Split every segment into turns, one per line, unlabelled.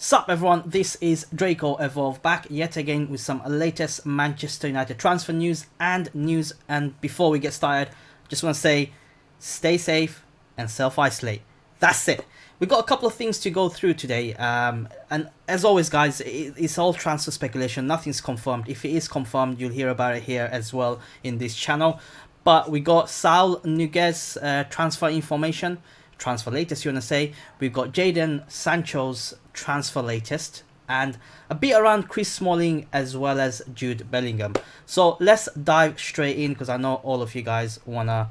Sup everyone, this is Draco Evolve back yet again with some latest Manchester United transfer news. And before we get started, just want to say, stay safe and self-isolate. That's it. We've got a couple of things to go through today, and as always guys, it's all transfer speculation, nothing's confirmed. If it is confirmed, you'll hear about it here as well in this channel. But we got Saul Niguez transfer information, transfer latest you want to say. We've got Jadon Sancho's transfer latest, and a bit around Chris Smalling as well as Jude Bellingham. So let's dive straight in, because I know all of you guys wanna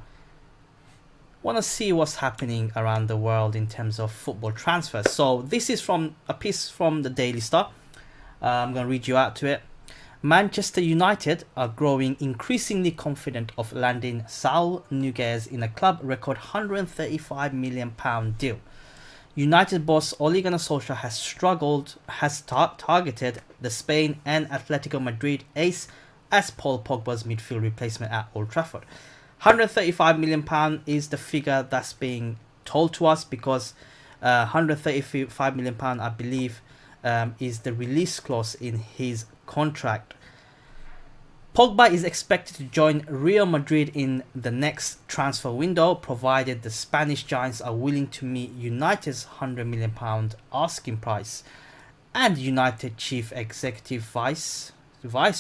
see what's happening around the world in terms of football transfers. So this is from a piece from the Daily Star. I'm gonna read you out to it. Manchester United are growing increasingly confident of landing Saul Niguez in a club record £135 million deal. United boss Ole Gunnar Solskjaer has targeted the Spain and Atletico Madrid ace as Paul Pogba's midfield replacement at Old Trafford. £135 million is the figure that's being told to us, because £135 million, I believe, is the release clause in his contract. Pogba is expected to join Real Madrid in the next transfer window, provided the Spanish giants are willing to meet United's £100 million asking price. And United Chief Executive Vice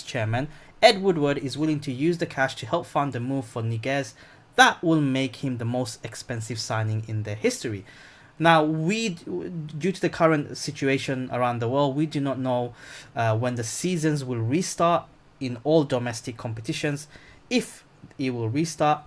Chairman Ed Woodward is willing to use the cash to help fund the move for Niguez. That will make him the most expensive signing in their history. Now, due to the current situation around the world, we do not know when the seasons will restart in all domestic competitions, if it will restart,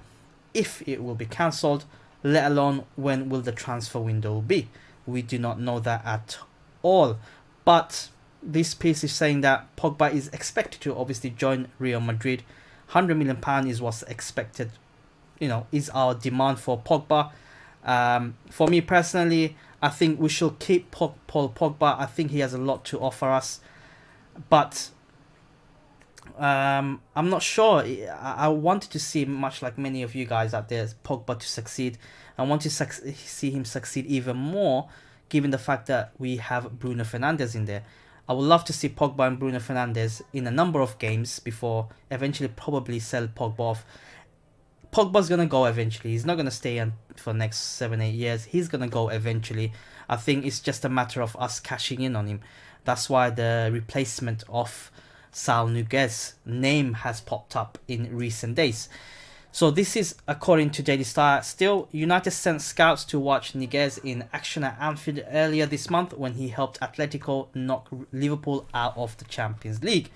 if it will be cancelled, let alone when will the transfer window be. We do not know that at all. But this piece is saying that Pogba is expected to obviously join Real Madrid. £100 million is what's expected, is our demand for Pogba. For me personally, I think we should keep Paul Pogba. I think he has a lot to offer us, but I'm not sure. I wanted to see, much like many of you guys out there, Pogba to succeed. I want to see him succeed even more, given the fact that we have Bruno Fernandes in there. I would love to see Pogba and Bruno Fernandes in a number of games before eventually probably sell Pogba off. Pogba's going to go eventually. He's not going to stay for the next 7-8 years. He's going to go eventually. I think it's just a matter of us cashing in on him. That's why the replacement of Saul Niguez name has popped up in recent days. So this is according to Daily Star. Still, United sent scouts to watch Niguez in action at Anfield earlier this month when he helped Atletico knock Liverpool out of the Champions League.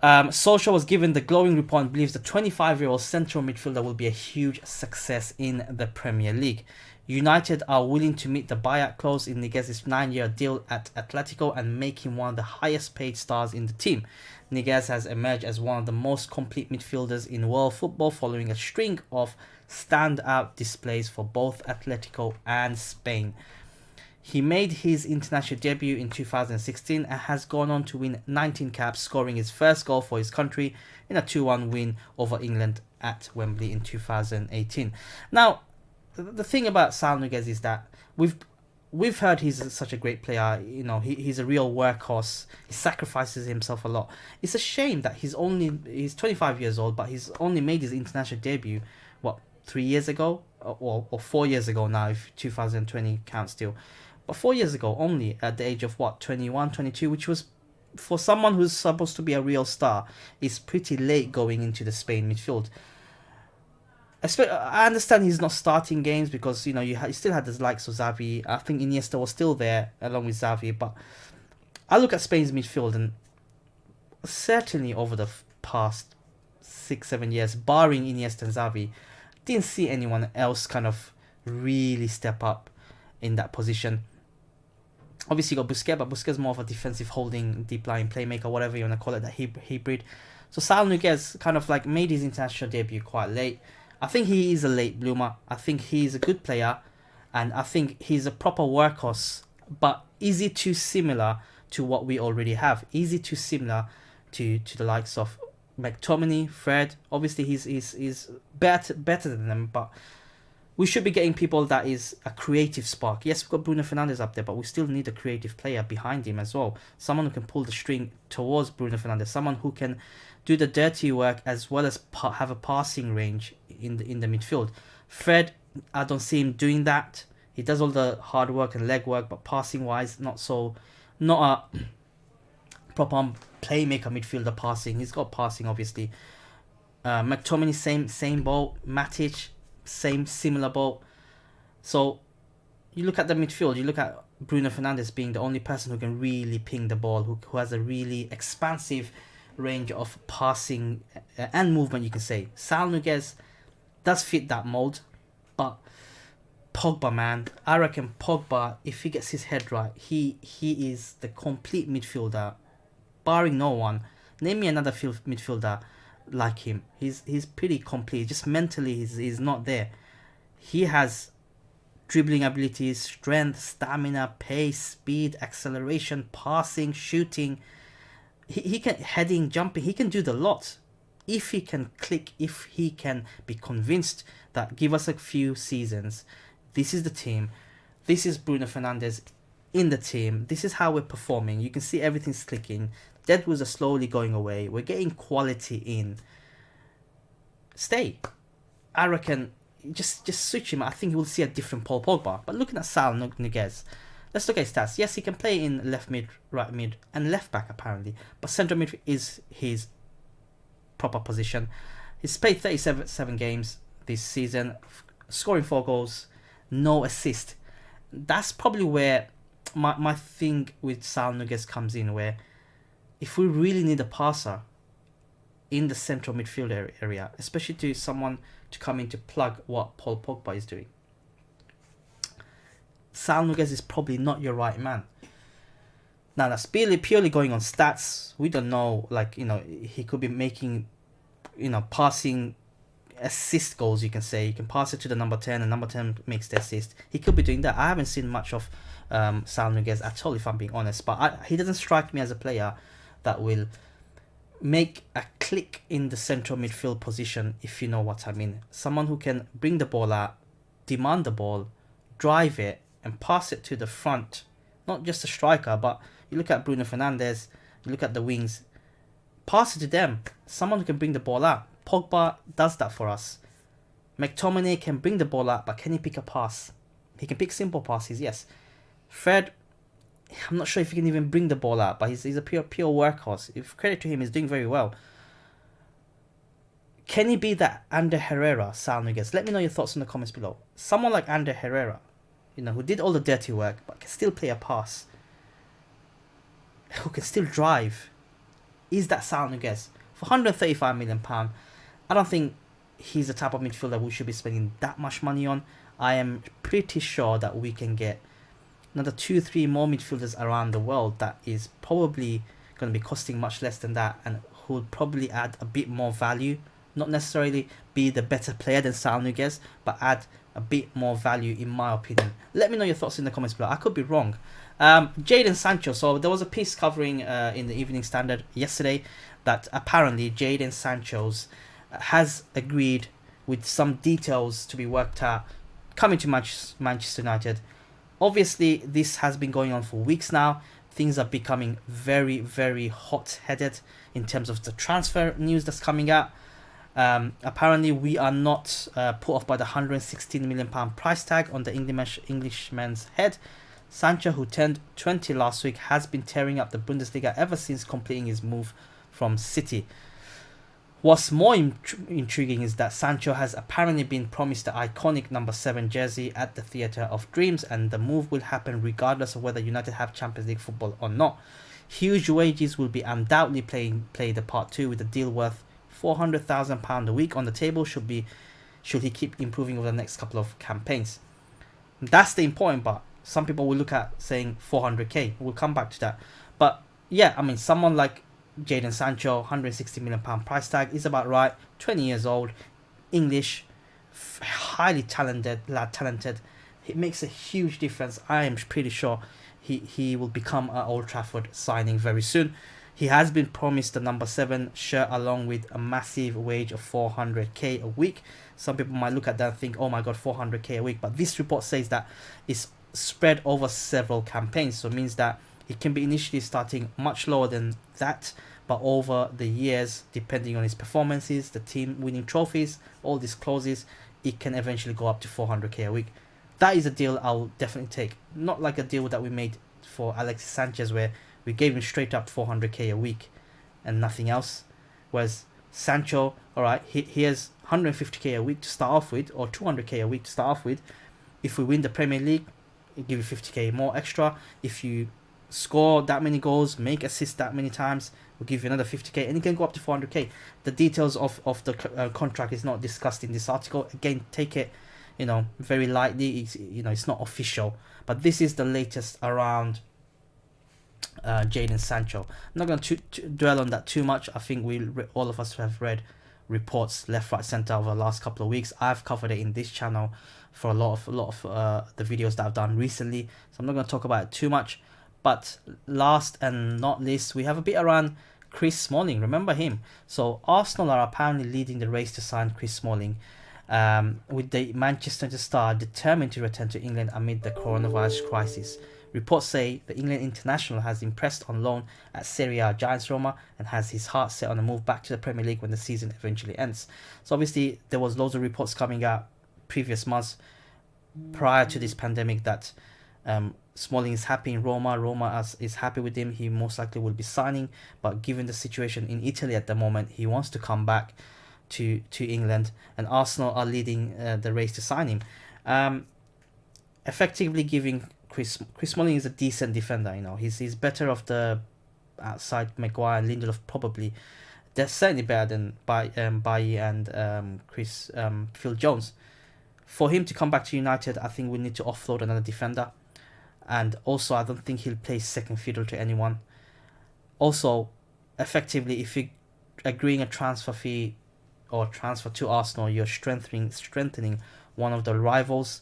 Solskjaer was given the glowing report and believes the 25-year-old central midfielder will be a huge success in the Premier League. United are willing to meet the buyout clause in Niguez's 9-year deal at Atletico and make him one of the highest paid stars in the team. Niguez has emerged as one of the most complete midfielders in world football, following a string of standout displays for both Atletico and Spain. He made his international debut in 2016 and has gone on to win 19 caps, scoring his first goal for his country in a 2-1 win over England at Wembley in 2018. Now, the thing about Saul Niguez is that we've heard he's such a great player. He's a real workhorse. He sacrifices himself a lot. It's a shame that he's 25 years old, but he's only made his international debut 3 years ago or 4 years ago now, if 2020 counts still. But 4 years ago only, at the age of 21, 22, which was, for someone who's supposed to be a real star, is pretty late going into the Spain midfield. I understand he's not starting games because you still had the likes of Xavi. I think Iniesta was still there along with Xavi, but I look at Spain's midfield, and certainly over the past 6-7 years, barring Iniesta and Xavi, didn't see anyone else kind of really step up in that position. Obviously you got Busquets, but Busquets is more of a defensive holding, deep line playmaker, whatever you want to call it, that hybrid. So Saul Niguez kind of made his international debut quite late. I think he is a late bloomer. I think he's a good player, and I think he's a proper workhorse. But is he too similar to what we already have? Is he too similar to the likes of McTominay, Fred? Obviously he's better than them, but We should be getting people that is a creative spark. Yes, we've got Bruno Fernandes up there, but we still need a creative player behind him as well. Someone who can pull the string towards Bruno Fernandes. Someone who can do the dirty work as well as have a passing range in the midfield. Fred, I don't see him doing that. He does all the hard work and leg work, but passing wise, not a proper playmaker midfielder passing. He's got passing obviously. McTominay same boat. Matic similar boat. So you look at the midfield. You look at Bruno Fernandes being the only person who can really ping the ball, who has a really expansive range of passing and movement. You can say Saul Niguez does fit that mold, but Pogba, man, I reckon Pogba, if he gets his head right, he is the complete midfielder, barring no one. Name me another midfielder like him. He's pretty complete. Just mentally, he's not there. He has dribbling abilities, strength, stamina, pace, speed, acceleration, passing, shooting. He can heading, jumping. He can do the lot. If he can click, if he can be convinced that give us a few seasons, this is the team. This is Bruno Fernandes in the team. This is how we're performing. You can see everything's clicking. Deadwoods are slowly going away. We're getting quality in. Stay. I reckon just switch him. I think we'll see a different Paul Pogba. But looking at Saul Niguez, let's look at his stats. Yes, he can play in left mid, right mid, and left back apparently. But central mid is his proper position. He's played 37 games this season, scoring 4 goals, no assist. That's probably where my thing with Saul Niguez comes in, where if we really need a passer in the central midfield area, especially to someone to come in to plug what Paul Pogba is doing, Saul Niguez is probably not your right man. Now that's purely going on stats. We don't know, he could be making, passing assist goals, you can say. You can pass it to the number 10 and number 10 makes the assist. He could be doing that. I haven't seen much of Saul Niguez at all, if I'm being honest, but he doesn't strike me as a player that will make a click in the central midfield position, if you know what I mean. Someone who can bring the ball out, demand the ball, drive it, and pass it to the front. Not just a striker, but you look at Bruno Fernandes, you look at the wings, pass it to them. Someone who can bring the ball out. Pogba does that for us. McTominay can bring the ball out, but can he pick a pass? He can pick simple passes, yes. Fred, I'm not sure if he can even bring the ball out, but he's a pure workhorse. If credit to him, he's doing very well. Can he be that Ander Herrera, Saul Niguez? Let me know your thoughts in the comments below. Someone like Ander Herrera, who did all the dirty work, but can still play a pass, who can still drive. Is that Saul Niguez? For £135 million, I don't think he's the type of midfielder we should be spending that much money on. I am pretty sure that we can get another 2-3 more midfielders around the world that is probably going to be costing much less than that, and who would probably add a bit more value. Not necessarily be the better player than Saul Niguez, but add a bit more value in my opinion. Let me know your thoughts in the comments below. I could be wrong. Jadon Sancho. So there was a piece covering in the Evening Standard yesterday that apparently Jadon Sancho's has agreed with some details to be worked out coming to Manchester United. Obviously, this has been going on for weeks now. Things are becoming very, very hot-headed in terms of the transfer news that's coming out. Apparently, we are not put off by the £116 million price tag on the Englishman's head. Sancho, who turned 20 last week, has been tearing up the Bundesliga ever since completing his move from City. What's more intriguing is that Sancho has apparently been promised the iconic number 7 jersey at the Theatre of Dreams, and the move will happen regardless of whether United have Champions League football or not. Huge wages will be undoubtedly played a part too, with a deal worth £400,000 a week on the table should he keep improving over the next couple of campaigns. That's the important part. Some people will look at saying 400k. We'll come back to that. But yeah, I mean, someone like Jadon Sancho, £160 million price tag is about right. 20 years old, English, highly talented. It makes a huge difference. I am pretty sure he will become an Old Trafford signing very soon. He has been promised the number 7 shirt along with a massive wage of 400k a week. Some people might look at that and think, oh my god, 400k a week. But this report says that it's spread over several campaigns. So it means that he can be initially starting much lower than that. But over the years, depending on his performances, the team winning trophies, all these clauses, it can eventually go up to 400k a week. That is a deal I'll definitely take. Not like a deal that we made for Alexis Sanchez where we gave him straight up 400k a week and nothing else. Whereas Sancho, alright, he has 150k a week to start off with, or 200k a week to start off with. If we win the Premier League, it'll give you 50k more extra. If you score that many goals, make assists that many times, we'll give you another 50k, and it can go up to 400k. The details of the contract is not discussed in this article. Again, take it, very lightly. It's not official, but this is the latest around Jadon Sancho. I'm not going to dwell on that too much. I think all of us have read reports left, right, center over the last couple of weeks. I've covered it in this channel for a lot of the videos that I've done recently, so I'm not going to talk about it too much. But last and not least, we have a bit around Chris Smalling. Remember him? So Arsenal are apparently leading the race to sign Chris Smalling, with the Manchester United star determined to return to England amid the coronavirus crisis. Reports say the England international has impressed on loan at Serie A giants Roma and has his heart set on a move back to the Premier League when the season eventually ends. So obviously there was loads of reports coming out previous months prior to this pandemic that Smalling is happy in Roma. Roma is happy with him. He most likely will be signing, but given the situation in Italy at the moment, he wants to come back to England, and Arsenal are leading the race to sign him. Effectively giving Chris Smalling is a decent defender. He's better off the outside Maguire and Lindelof probably. They're certainly better than Bailly and Phil Jones. For him to come back to United, I think we need to offload another defender. And also, I don't think he'll play second fiddle to anyone. Also, effectively, if you're agreeing a transfer fee or transfer to Arsenal, you're strengthening one of the rivals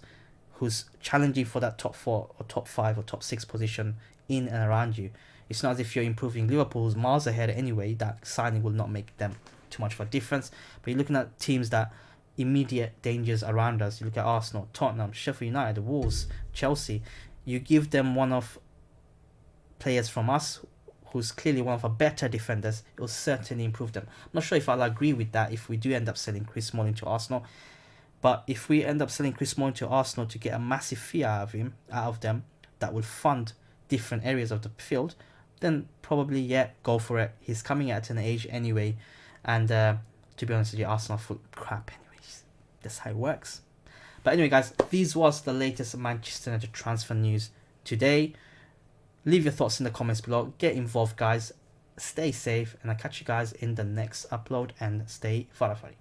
who's challenging for that top 4 or top 5 or top 6 position in and around you. It's not as if you're improving Liverpool's miles ahead anyway. That signing will not make them too much of a difference. But you're looking at teams that immediate dangers around us. You look at Arsenal, Tottenham, Sheffield United, Wolves, Chelsea. You give them one of players from us who's clearly one of our better defenders, it will certainly improve them. I'm not sure if I'll agree with that if we do end up selling Chris Smalling to Arsenal. But if we end up selling Chris Smalling to Arsenal to get a massive fee out of them, that will fund different areas of the field, then probably, go for it. He's coming at an age anyway. And to be honest with you, Arsenal full crap anyways. That's how it works. But anyway, guys, this was the latest Manchester United transfer news today. Leave your thoughts in the comments below. Get involved, guys. Stay safe. And I'll catch you guys in the next upload. And stay Farafari.